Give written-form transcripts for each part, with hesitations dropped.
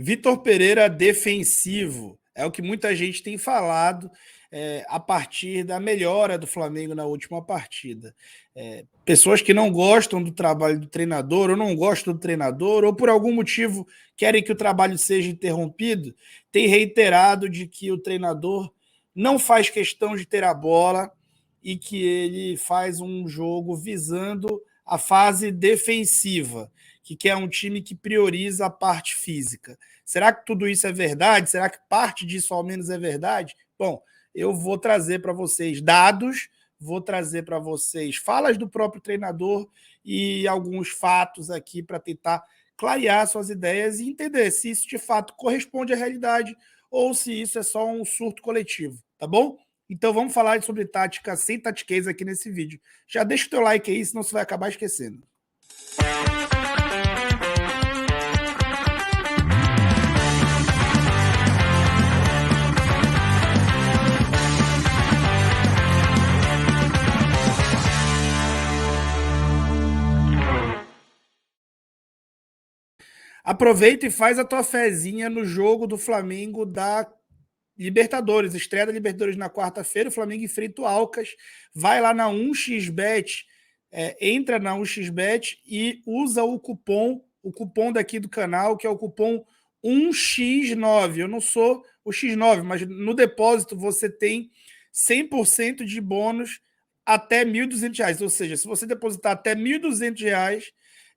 Vitor Pereira defensivo, é o que muita gente tem falado a partir da melhora do Flamengo na última partida. Pessoas que não gostam do trabalho do treinador, ou não gostam do treinador, ou por algum motivo querem que o trabalho seja interrompido, têm reiterado de que o treinador não faz questão de ter a bola e que ele faz um jogo visando a fase defensiva, que quer um time que prioriza a parte física. Será que tudo isso é verdade? Será que parte disso ao menos é verdade? Bom, eu vou trazer para vocês dados, vou trazer para vocês falas do próprio treinador e alguns fatos aqui para tentar clarear suas ideias e entender se isso de fato corresponde à realidade ou se isso é só um surto coletivo, tá bom? Então vamos falar sobre tática sem tatiquez aqui nesse vídeo. Já deixa o teu like aí, senão você vai acabar esquecendo. Aproveita e faz a tua fezinha no jogo do Flamengo da Libertadores, estreia da Libertadores na quarta-feira, o Flamengo enfrenta o Alcas, vai lá na 1xBet, entra na 1xBet e usa o cupom daqui do canal, que é o cupom 1x9. Eu não sou o X9, mas no depósito você tem 100% de bônus até R$ 1.200, ou seja, se você depositar até R$ 1.200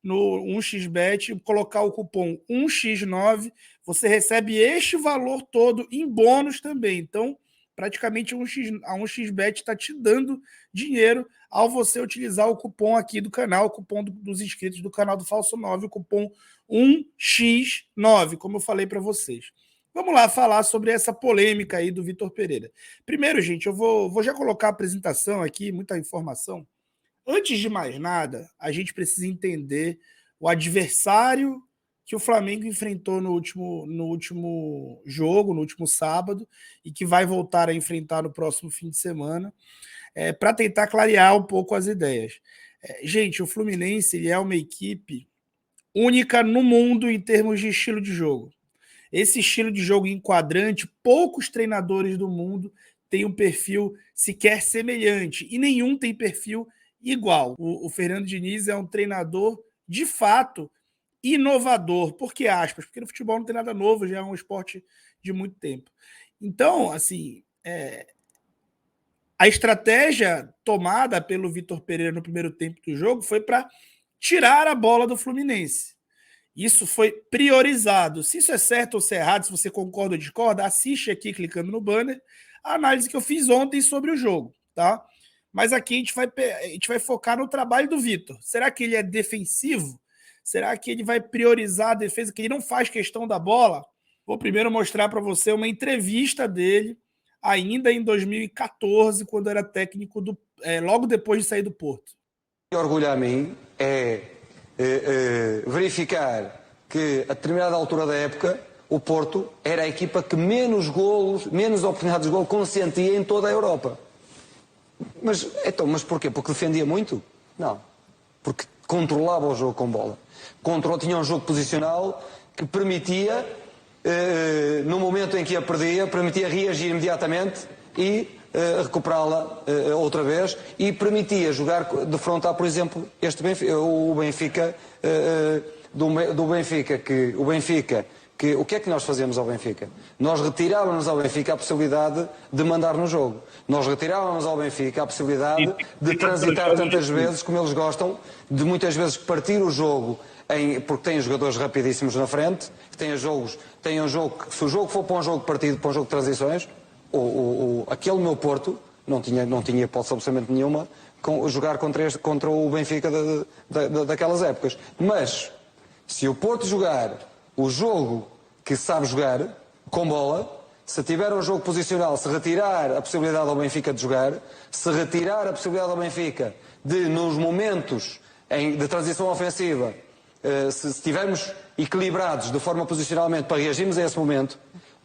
no 1xBet e colocar o cupom 1x9, você recebe este valor todo em bônus também. Então, praticamente a 1xBet está te dando dinheiro ao você utilizar o cupom aqui do canal, o cupom dos inscritos do canal do Falso 9, o cupom 1x9, como eu falei para vocês. Vamos lá falar sobre essa polêmica aí do Vitor Pereira. Primeiro, gente, eu vou já colocar a apresentação aqui, muita informação. Antes de mais nada, a gente precisa entender o adversário que o Flamengo enfrentou no último jogo, no último sábado, e que vai voltar a enfrentar no próximo fim de semana, para tentar clarear um pouco as ideias. Gente, o Fluminense ele é uma equipe única no mundo em termos de estilo de jogo. Esse estilo de jogo enquadrante, poucos treinadores do mundo têm um perfil sequer semelhante, e nenhum tem perfil igual. O Fernando Diniz é um treinador, de fato, inovador. Por que aspas? Porque no futebol não tem nada novo, já é um esporte de muito tempo. Então, assim, a estratégia tomada pelo Vitor Pereira no primeiro tempo do jogo foi para tirar a bola do Fluminense. Isso foi priorizado. Se isso é certo ou se é errado, se você concorda ou discorda, assiste aqui clicando no banner a análise que eu fiz ontem sobre o jogo, tá? Mas aqui a gente vai focar no trabalho do Vitor. Será que ele é defensivo? Será que ele vai priorizar a defesa, que ele não faz questão da bola? Vou primeiro mostrar para você uma entrevista dele, ainda em 2014, quando era técnico, logo depois de sair do Porto. O que orgulha a mim é verificar que, a determinada altura da época, o Porto era a equipa que menos oportunidades de golo consentia em toda a Europa. Mas porquê? Porque defendia muito? Não. Porque controlava o jogo com bola. Tinha um jogo posicional que permitia, no momento em que a perdia, permitia reagir imediatamente e recuperá-la outra vez, e permitia jogar, defrontar, por exemplo, o Benfica, o que é que nós fazemos ao Benfica? Nós retirávamos ao Benfica a possibilidade de mandar no jogo. Nós retirávamos ao Benfica a possibilidade de transitar tantas vezes como eles gostam, de muitas vezes partir o jogo, porque têm jogadores rapidíssimos na frente, têm um jogo que, se o jogo for para um jogo partido, para um jogo de transições, aquele meu Porto não tinha hipótese absolutamente nenhuma jogar contra o Benfica daquelas épocas. Mas, se o Porto jogar o jogo que sabe jogar, com bola, se tiver um jogo posicional, se retirar a possibilidade ao Benfica de jogar, se retirar a possibilidade ao Benfica de, nos momentos de transição ofensiva, se estivermos equilibrados de forma posicionalmente para reagirmos a esse momento,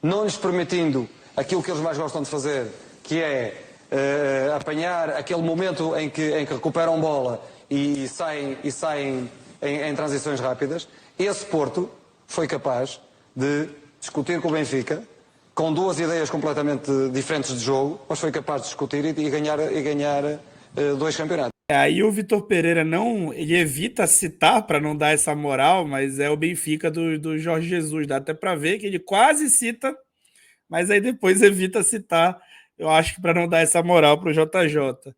não lhes permitindo aquilo que eles mais gostam de fazer, que é apanhar aquele momento em que recuperam bola e saem em transições rápidas, esse Porto foi capaz de discutir com o Benfica, com duas ideias completamente diferentes de jogo, mas foi capaz de discutir e ganhar 2 campeonatos. Aí o Vitor Pereira ele evita citar para não dar essa moral, mas é o Benfica do Jorge Jesus. Dá até para ver que ele quase cita, mas aí depois evita citar, eu acho que para não dar essa moral para o JJ.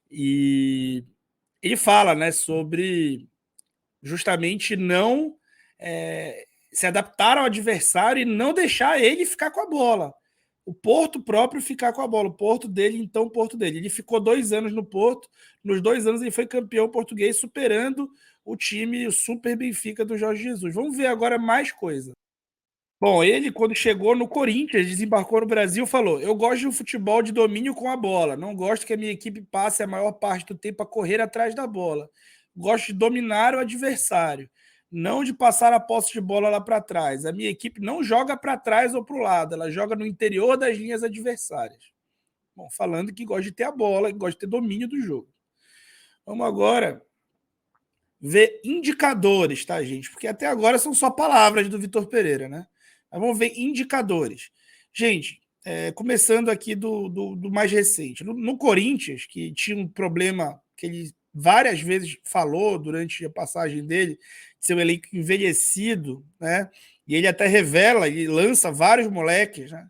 E ele fala, né, sobre justamente não se adaptar ao adversário e não deixar ele ficar com a bola. O Porto próprio ficar com a bola. O Porto dele, então, o Porto dele. Ele ficou 2 anos no Porto. Nos 2 anos ele foi campeão português, superando o time, o Super Benfica do Jorge Jesus. Vamos ver agora mais coisa. Bom, ele, quando chegou no Corinthians, desembarcou no Brasil, falou: eu gosto de um futebol de domínio com a bola. Não gosto que a minha equipe passe a maior parte do tempo a correr atrás da bola. Gosto de dominar o adversário, não de passar a posse de bola lá para trás. A minha equipe não joga para trás ou para o lado, ela joga no interior das linhas adversárias. Bom, falando que gosta de ter a bola, que gosta de ter domínio do jogo. Vamos agora ver indicadores, tá, gente? Porque até agora são só palavras do Vitor Pereira, né? Mas vamos ver indicadores. Gente, começando aqui do mais recente. No Corinthians, que tinha um problema que ele várias vezes falou durante a passagem dele, de ser um elenco envelhecido, né? E ele até revela, ele lança vários moleques, né?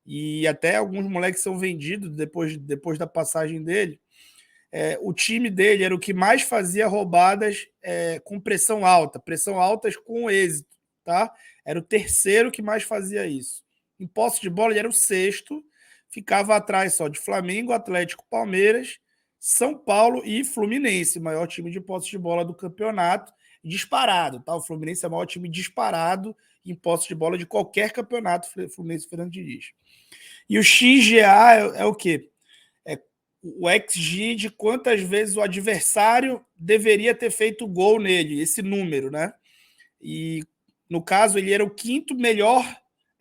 E até alguns moleques são vendidos depois da passagem dele. O time dele era o que mais fazia roubadas com pressão altas com êxito, tá? Era o terceiro que mais fazia isso. Em posse de bola, ele era o sexto, ficava atrás só de Flamengo, Atlético, Palmeiras, São Paulo e Fluminense, o maior time de posse de bola do campeonato, disparado, tá? O Fluminense é o maior time disparado em posse de bola de qualquer campeonato, Fluminense Fernando Diniz. E o XGA é o quê? O XG de quantas vezes o adversário deveria ter feito gol nele, esse número, né? E, no caso, ele era o quinto melhor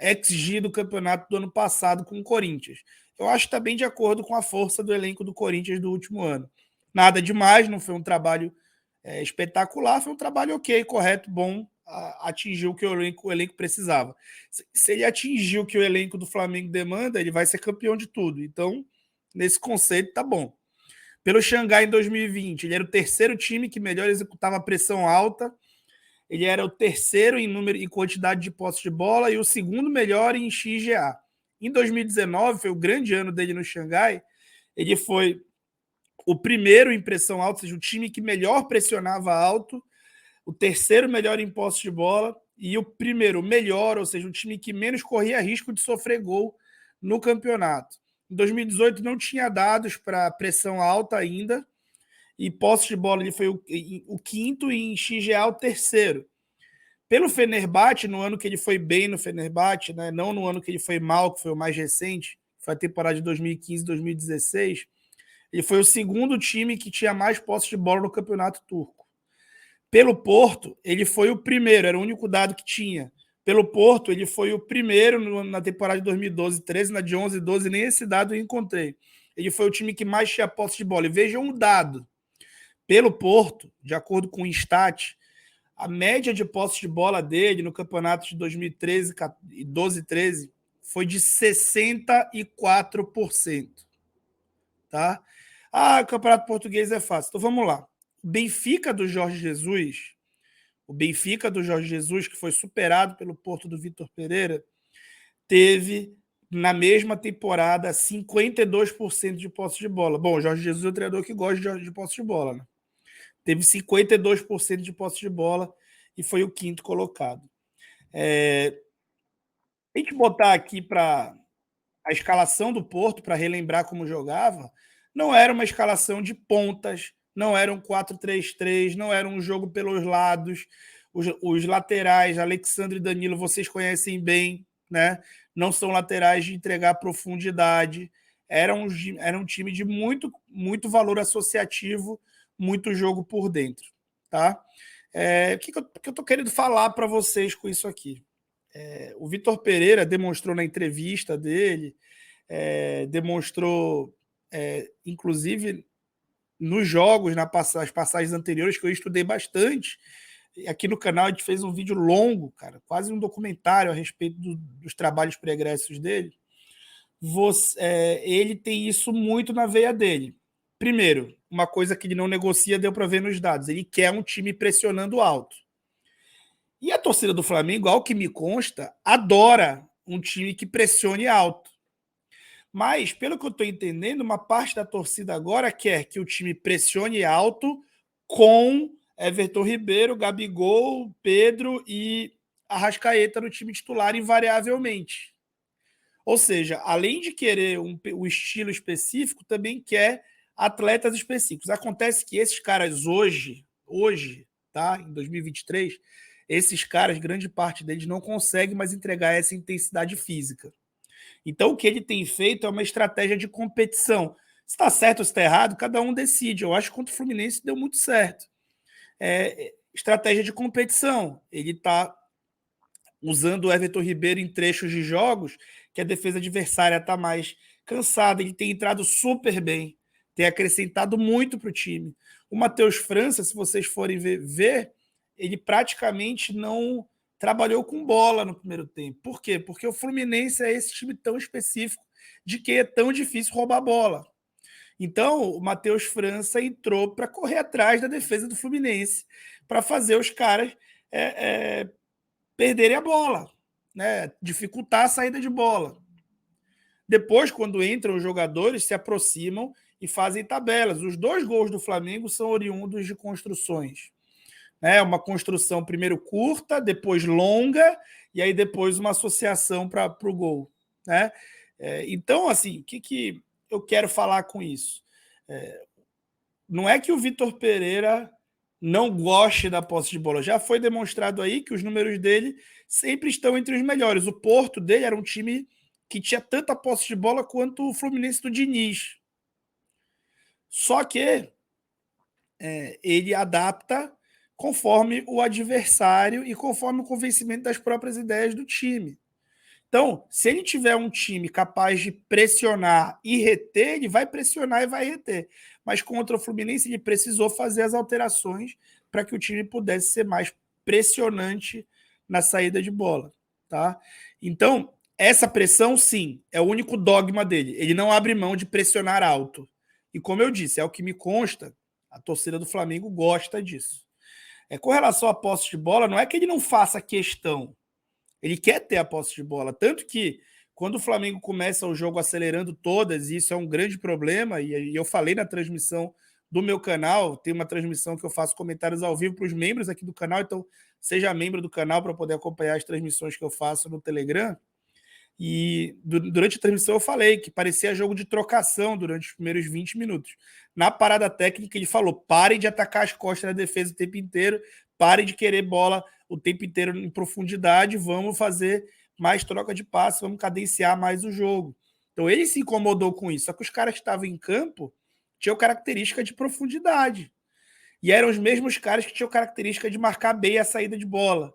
XG do campeonato do ano passado com o Corinthians. Eu acho que está bem de acordo com a força do elenco do Corinthians do último ano. Nada demais, não foi um trabalho espetacular, foi um trabalho ok, correto, bom, atingiu o que o elenco precisava. Se ele atingiu o que o elenco do Flamengo demanda, ele vai ser campeão de tudo. Então, nesse conceito, tá bom. Pelo Xangai em 2020, ele era o terceiro time que melhor executava a pressão alta. Ele era o terceiro em número e quantidade de posse de bola e o segundo melhor em XGA. Em 2019, foi o grande ano dele no Xangai. Ele foi o primeiro em pressão alta, ou seja, o time que melhor pressionava alto, o terceiro melhor em posse de bola e o primeiro melhor, ou seja, o time que menos corria risco de sofrer gol no campeonato. Em 2018 não tinha dados para pressão alta ainda, e posse de bola ele foi o quinto e em XGA o terceiro. Pelo Fenerbahçe, no ano que ele foi bem no Fenerbahçe, né, não no ano que ele foi mal, que foi o mais recente, foi a temporada de 2015 e 2016, ele foi o segundo time que tinha mais posse de bola no campeonato turco. Pelo Porto, ele foi o primeiro, era o único dado que tinha. Pelo Porto, ele foi o primeiro na temporada de 2012-13, na de 11-12, nem esse dado eu encontrei. Ele foi o time que mais tinha posse de bola. E vejam um dado. Pelo Porto, de acordo com o Stat, a média de posse de bola dele no campeonato de 2013 e 12-13 foi de 64%. Tá? O campeonato português é fácil. Então vamos lá. O Benfica do Jorge Jesus, que foi superado pelo Porto do Vitor Pereira, teve na mesma temporada 52% de posse de bola. Bom, o Jorge Jesus é um treinador que gosta de posse de bola, né? Teve 52% de posse de bola e foi o quinto colocado. A gente botar aqui para a escalação do Porto, para relembrar como jogava, não era uma escalação de pontas, não era um 4-3-3, não era um jogo pelos lados. Os laterais, Alexandre e Danilo, vocês conhecem bem, né? Não são laterais de entregar profundidade. Era um time de muito, muito valor associativo, muito jogo por dentro. Tá? O que eu estou querendo falar para vocês com isso aqui? O Vitor Pereira demonstrou na entrevista dele, demonstrou, inclusive, nos jogos, nas passagens anteriores, que eu estudei bastante, aqui no canal a gente fez um vídeo longo, cara, quase um documentário a respeito dos trabalhos pregressos dele. Ele tem isso muito na veia dele. Primeiro, uma coisa que ele não negocia, deu para ver nos dados, ele quer um time pressionando alto. E a torcida do Flamengo, ao que me consta, adora um time que pressione alto. Mas, pelo que eu estou entendendo, uma parte da torcida agora quer que o time pressione alto com Everton Ribeiro, Gabigol, Pedro e Arrascaeta no time titular invariavelmente. Ou seja, além de querer um estilo específico, também quer atletas específicos. Acontece que esses caras hoje, tá, em 2023, esses caras, grande parte deles não consegue mais entregar essa intensidade física. Então, o que ele tem feito é uma estratégia de competição. Se está certo ou se está errado, cada um decide. Eu acho que contra o Fluminense deu muito certo. Estratégia de competição. Ele está usando o Everton Ribeiro em trechos de jogos que a defesa adversária está mais cansada. Ele tem entrado super bem, tem acrescentado muito para o time. O Matheus França, se vocês forem ver, ele praticamente não trabalhou com bola no primeiro tempo. Por quê? Porque o Fluminense é esse time tão específico de que é tão difícil roubar bola. Então, o Matheus França entrou para correr atrás da defesa do Fluminense, para fazer os caras perderem a bola, né? Dificultar a saída de bola. Depois, quando entram os jogadores, se aproximam e fazem tabelas. Os 2 gols do Flamengo são oriundos de construções. Uma construção primeiro curta, depois longa, e aí depois uma associação para o gol. Né? Então, assim, o que eu quero falar com isso? Não é que o Vitor Pereira não goste da posse de bola. Já foi demonstrado aí que os números dele sempre estão entre os melhores. O Porto dele era um time que tinha tanta posse de bola quanto o Fluminense do Diniz. Só que ele adapta conforme o adversário e conforme o convencimento das próprias ideias do time. Então, se ele tiver um time capaz de pressionar e reter, ele vai pressionar e vai reter. Mas contra o Fluminense, ele precisou fazer as alterações para que o time pudesse ser mais pressionante na saída de bola. Tá? Então, essa pressão, sim, é o único dogma dele. Ele não abre mão de pressionar alto. E como eu disse, é o que me consta, a torcida do Flamengo gosta disso. Com relação à posse de bola, não é que ele não faça questão. Ele quer ter a posse de bola. Tanto que, quando o Flamengo começa o jogo acelerando todas, e isso é um grande problema, e eu falei na transmissão do meu canal, tem uma transmissão que eu faço comentários ao vivo para os membros aqui do canal, então seja membro do canal para poder acompanhar as transmissões que eu faço no Telegram. E durante a transmissão eu falei que parecia jogo de trocação durante os primeiros 20 minutos. Na parada técnica ele falou, parem de atacar as costas da defesa o tempo inteiro, parem de querer bola o tempo inteiro em profundidade, vamos fazer mais troca de passe, vamos cadenciar mais o jogo. Então ele se incomodou com isso, só que os caras que estavam em campo tinham característica de profundidade. E eram os mesmos caras que tinham característica de marcar bem a saída de bola.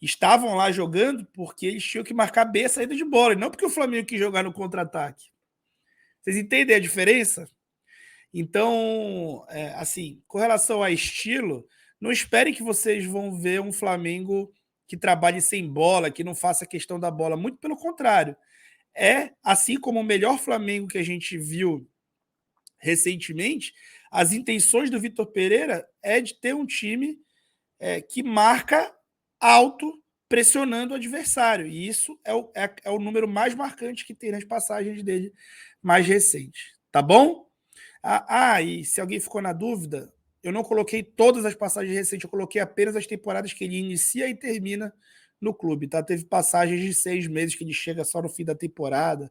Estavam lá jogando porque eles tinham que marcar bem a saída de bola, e não porque o Flamengo quis jogar no contra-ataque. Vocês entendem a diferença? Então, assim, com relação a estilo, não esperem que vocês vão ver um Flamengo que trabalhe sem bola, que não faça questão da bola. Muito pelo contrário. Assim como o melhor Flamengo que a gente viu recentemente, as intenções do Vitor Pereira é de ter um time que marca alto, pressionando o adversário. E isso é o número mais marcante que tem nas passagens dele mais recentes. Tá bom? E se alguém ficou na dúvida, eu não coloquei todas as passagens recentes, eu coloquei apenas as temporadas que ele inicia e termina no clube. Tá? Teve passagens de 6 meses que ele chega só no fim da temporada.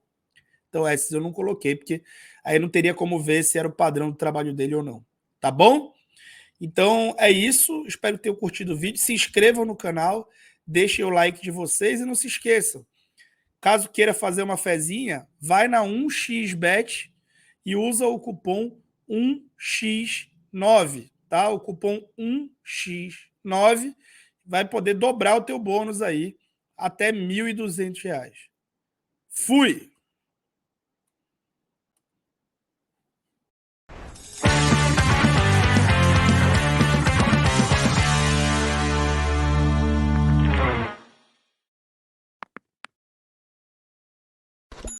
Então essas eu não coloquei, porque aí não teria como ver se era o padrão do trabalho dele ou não. Tá bom? Então é isso, espero que tenham curtido o vídeo. Se inscrevam no canal, deixem o like de vocês e não se esqueçam. Caso queira fazer uma fezinha, vai na 1xBet e usa o cupom 1x9, tá? O cupom 1x9 vai poder dobrar o teu bônus aí até R$ 1.200. Fui!